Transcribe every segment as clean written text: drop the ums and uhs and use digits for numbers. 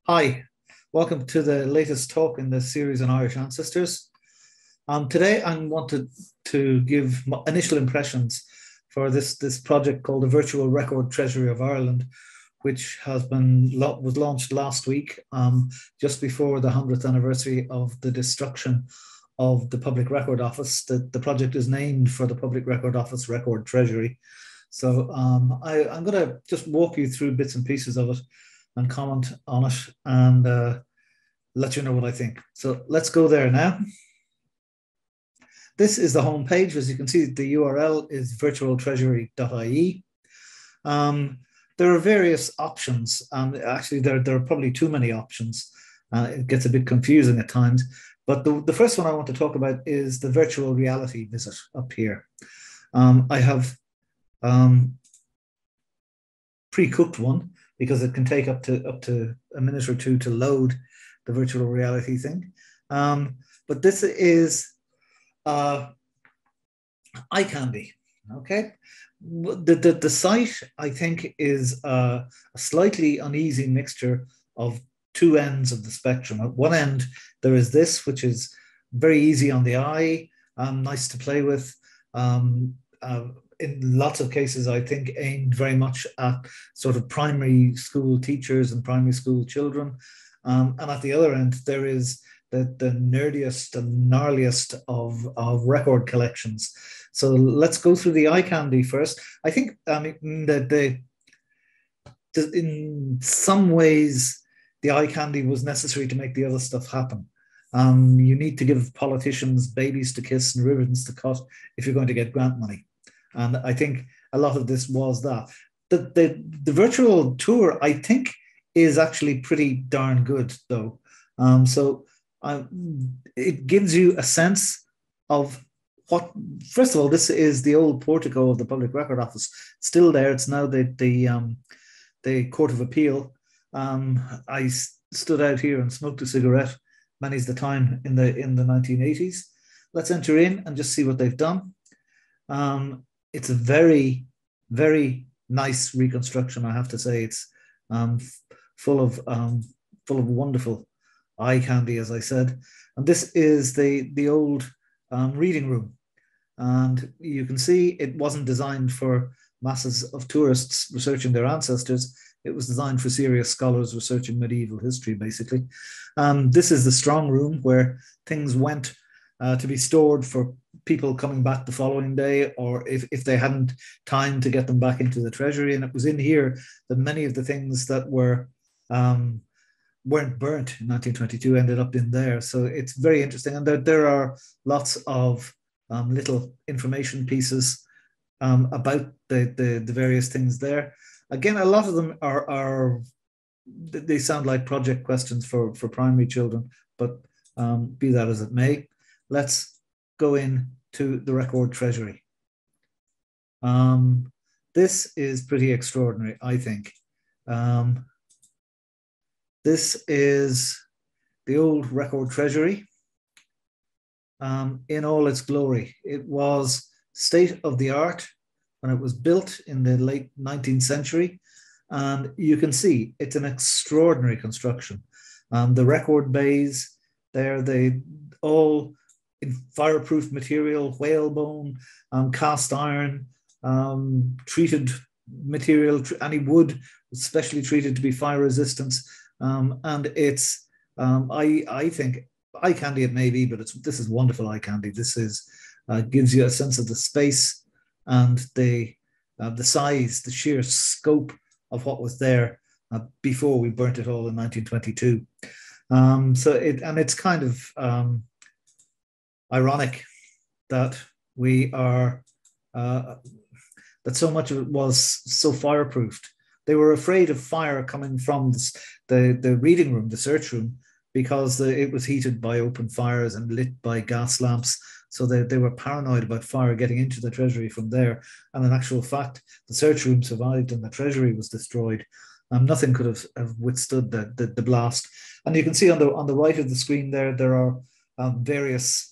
Hi, welcome to the latest talk in the series on Irish ancestors. Today I wanted to give initial impressions for this project called the Virtual Record Treasury of Ireland, which was launched last week, just before the 100th anniversary of the destruction of the Public Record Office. The project is named for the Public Record Office Record Treasury. So I'm going to just walk you through bits and pieces of it and comment on it and let you know what I think. So let's go there now. This is the home page. As you can see, the URL is virtualtreasury.ie. There are various options. Actually, there are probably too many options. It gets a bit confusing at times. But the first one I want to talk about is the virtual reality visit up here. I have pre-cooked one because it can take up to a minute or two to load the virtual reality thing. But this is eye candy. Okay, the site I think is a slightly uneasy mixture of two ends of the spectrum. At one end there is this, which is very easy on the eye, nice to play with. In lots of cases, I think aimed very much at sort of primary school teachers and primary school children. And at the other end, there is the nerdiest and gnarliest of record collections. So let's go through the eye candy first. I think that in some ways, the eye candy was necessary to make the other stuff happen. You need to give politicians babies to kiss and ribbons to cut if you're going to get grant money. And I think a lot of this was that. The virtual tour, I think, is actually pretty darn good, though. It gives you a sense of what. First of all, this is the old portico of the Public Record Office, still there. It's now the Court of Appeal. I stood out here and smoked a cigarette many's the time in the 1980s. Let's enter in and just see what they've done. It's a very, very nice reconstruction, I have to say. It's full of wonderful eye candy, as I said. And this is the old reading room. And you can see it wasn't designed for masses of tourists researching their ancestors. It was designed for serious scholars researching medieval history, basically. This is the strong room where things went to be stored for people coming back the following day, or if they hadn't time to get them back into the treasury. And it was in here that many of the things that weren't burnt in 1922 ended up in there. So it's very interesting. And there are lots of little information pieces about the various things there. Again, a lot of them they sound like project questions for primary children, but be that as it may, let's go in to the record treasury. This is pretty extraordinary, I think. This is the old record treasury in all its glory. It was state of the art when it was built in the late 19th century. And you can see it's an extraordinary construction. The record bays there, they all in fireproof material, whalebone, cast iron, treated material, any wood was specially treated to be fire resistant. And it's, I think, eye candy it may be, but this is wonderful eye candy. This is gives you a sense of the space and the size, the sheer scope of what was there before we burnt it all in 1922. It's kind of ironic that we are that so much of it was so fireproofed. They were afraid of fire coming from the reading room, the search room, because it was heated by open fires and lit by gas lamps. So they were paranoid about fire getting into the treasury from there. And in actual fact, the search room survived and the treasury was destroyed. Nothing could have withstood the blast. And you can see on the right of the screen there are various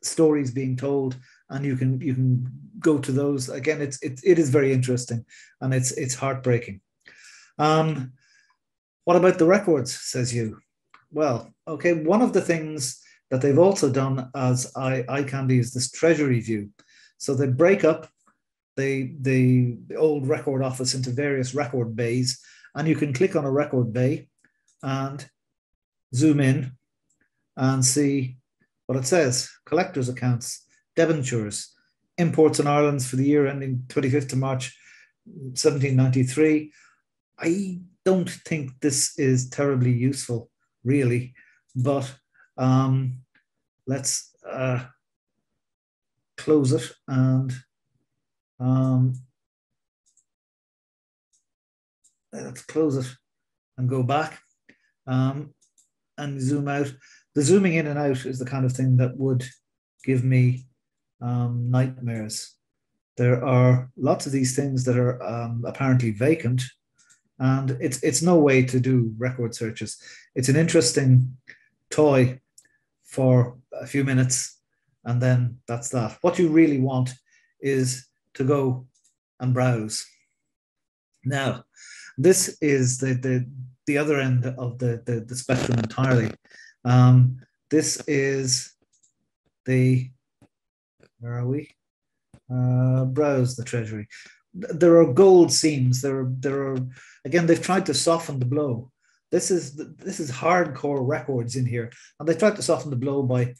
stories being told, and you can go to those. Again, it is very interesting, and it's heartbreaking. What about the records, says you? Well, okay, one of the things that they've also done as eye candy is this Treasury view. So they break up the old record office into various record bays, and you can click on a record bay and zoom in and see what it says. Collectors' accounts, debentures, imports in Ireland for the year ending 25th of March 1793. I don't think this is terribly useful, really, but let's close it and let's close it and go back and zoom out. The zooming in and out is the kind of thing that would give me nightmares. There are lots of these things that are apparently vacant, and it's no way to do record searches. It's an interesting toy for a few minutes, and then that's that. What you really want is to go and browse. Now, this is the other end of the spectrum entirely. This is the, where are we? Browse the Treasury. There are gold seams. There are again, they've tried to soften the blow. This is hardcore records in here, and they tried to soften the blow by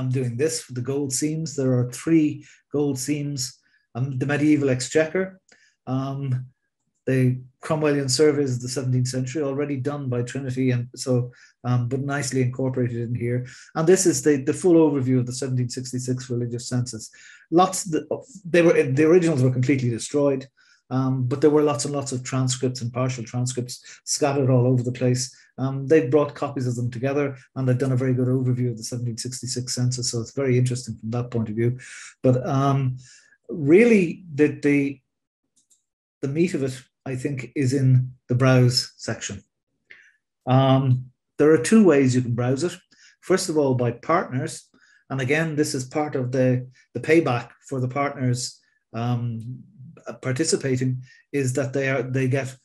doing this with the gold seams. There are 3 gold seams. The medieval exchequer, the Cromwellian surveys of the 17th century, already done by Trinity, and so but nicely incorporated in here. And this is the full overview of the 1766 religious census. The originals were completely destroyed, but there were lots and lots of transcripts and partial transcripts scattered all over the place. They've brought copies of them together, and they've done a very good overview of the 1766 census. So it's very interesting from that point of view. But really, the meat of it, I think, is in the browse section. There are 2 ways you can browse it. First of all, by partners. And again, this is part of the payback for the partners participating, is that they get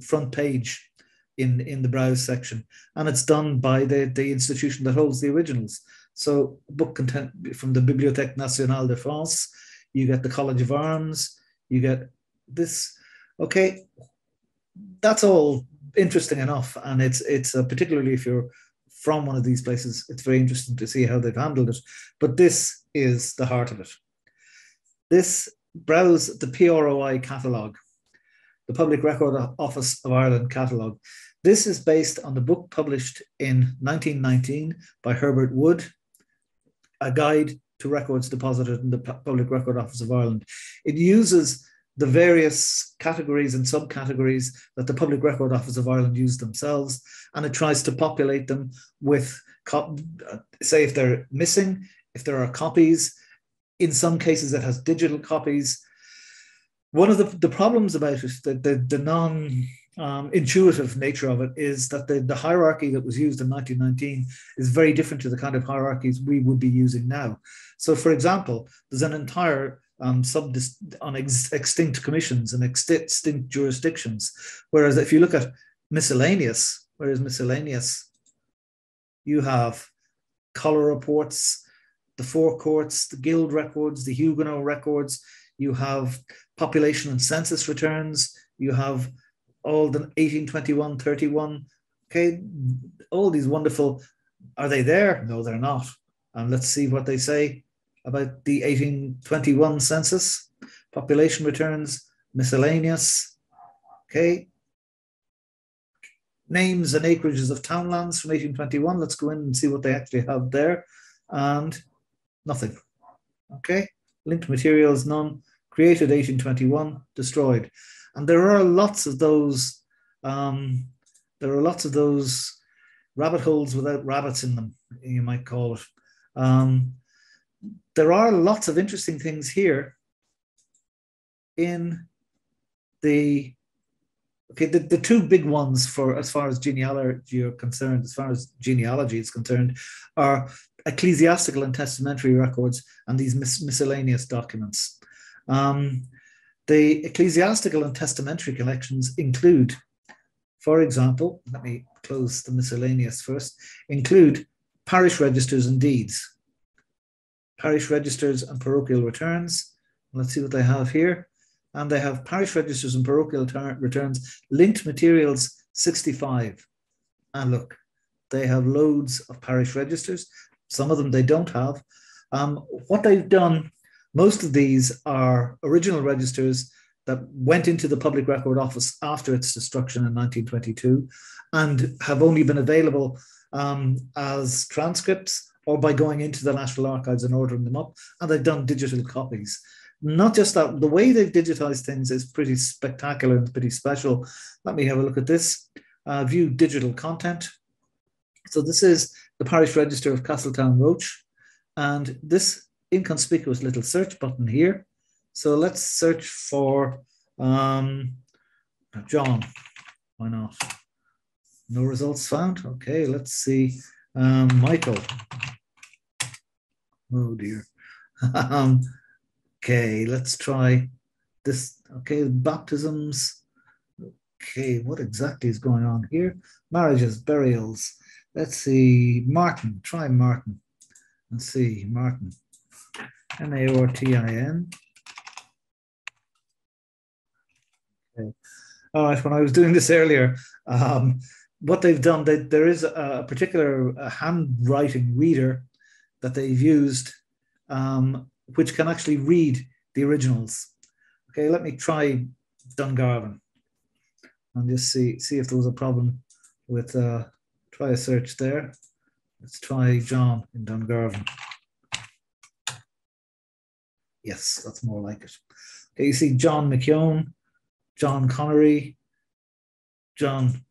front page in the browse section. And it's done by the institution that holds the originals. So book content from the Bibliothèque Nationale de France, you get the College of Arms, you get this. Okay, that's all interesting enough, and it's particularly if you're from one of these places, it's very interesting to see how they've handled it. But this is the heart of it. This browse the PROI catalogue, the Public Record Office of Ireland catalogue. This is based on the book published in 1919 by Herbert Wood, A Guide to Records Deposited in the Public Record Office of Ireland. It uses the various categories and subcategories that the Public Record Office of Ireland use themselves, and it tries to populate them with, say, if they're missing, if there are copies. In some cases, it has digital copies. One of the problems about it, the non-intuitive nature of it, is that the hierarchy that was used in 1919 is very different to the kind of hierarchies we would be using now. So, for example, there's an entire on extinct commissions and extinct jurisdictions. Whereas if you look at miscellaneous, you have color reports, the Four Courts, the Guild records, the Huguenot records, you have population and census returns, you have all the 1821, 31, okay, all these wonderful, are they there? No, they're not. And let's see what they say about the 1821 census, population returns, miscellaneous, okay. Names and acreages of townlands from 1821. Let's go in and see what they actually have there. And nothing, okay. Linked materials, none. Created 1821, destroyed. And there are lots of those, rabbit holes without rabbits in them, you might call it. There are lots of interesting things here in the 2 big ones for as far as genealogy are concerned, as far as genealogy is concerned, are ecclesiastical and testamentary records and these miscellaneous documents. The ecclesiastical and testamentary collections include for example, let me close the miscellaneous first, include parish registers and deeds, parish registers and parochial returns. Let's see what they have here. And they have parish registers and parochial returns, linked materials 65. And look, they have loads of parish registers. Some of them they don't have. What they've done, most of these are original registers that went into the Public Record Office after its destruction in 1922 and have only been available as transcripts or by going into the National Archives and ordering them up. And they've done digital copies. Not just that, the way they've digitized things is pretty spectacular and pretty special. Let me have a look at this. View digital content. So this is the Parish Register of Castletown Roach. And this inconspicuous little search button here. So let's search for John. Why not? No results found. Okay, let's see. Michael. Oh dear. Okay, let's try this. Okay, baptisms. Okay, what exactly is going on here? Marriages, burials. Let's see. Martin. Try Martin. Let's see. Martin. Martin. Okay. All right, when I was doing this earlier, what they've done, there is a particular handwriting reader that they've used, which can actually read the originals. Okay, let me try Dungarvan and just see if there was a problem with, try a search there. Let's try John in Dungarvan. Yes, that's more like it. Okay, you see John McKeown, John Connery, John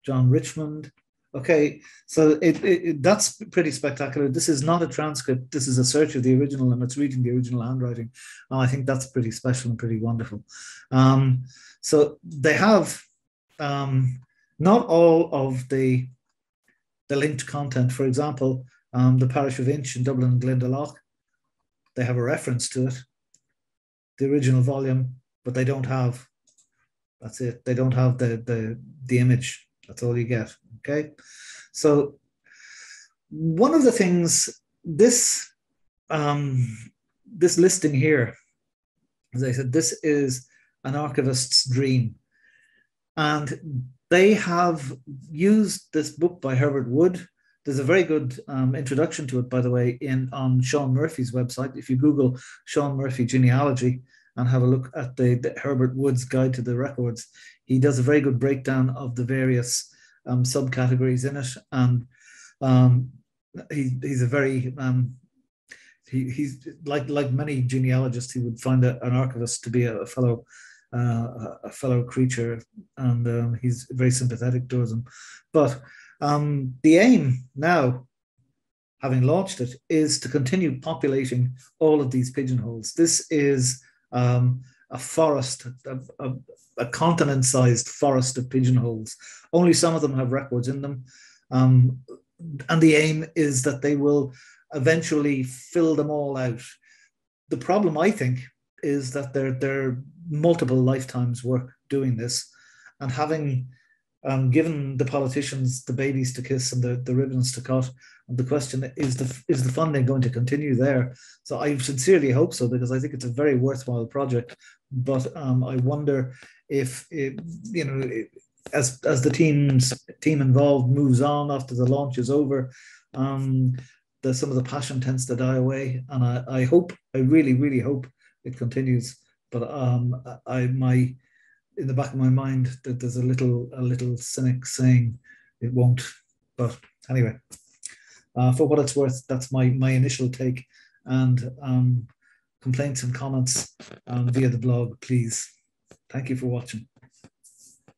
Richmond. Okay, so that's pretty spectacular. This is not a transcript. This is a search of the original, and it's reading the original handwriting. And I think that's pretty special and pretty wonderful. So they have not all of the linked content. For example, the parish of Inch in Dublin and Glendalough, they have a reference to it, the original volume, but they don't have. That's it. They don't have the image. That's all you get. Okay. So one of the things, this listing here, as I said, this is an archivist's dream. And they have used this book by Herbert Wood. There's a very good introduction to it, by the way, on Sean Murphy's website. If you Google Sean Murphy genealogy and have a look at the Herbert Wood's Guide to the Records, he does a very good breakdown of the various subcategories in it, and he's a very he's like many genealogists, he would find an archivist to be a fellow creature, and he's very sympathetic towards them. But the aim now, having launched it, is to continue populating all of these pigeonholes. This is a forest, a continent-sized forest of pigeonholes. Only some of them have records in them. And the aim is that they will eventually fill them all out. The problem, I think, is that they're multiple lifetimes work doing this, and having given the politicians the babies to kiss and the ribbons to cut, and the question is the funding going to continue there? So I sincerely hope so, because I think it's a very worthwhile project. But I wonder if as the team involved moves on after the launch is over, some of the passion tends to die away, and I really hope it continues. But in the back of my mind, that there's a little cynic saying it won't. But anyway, for what it's worth, that's my initial take. And complaints and comments via the blog, please. Thank you for watching.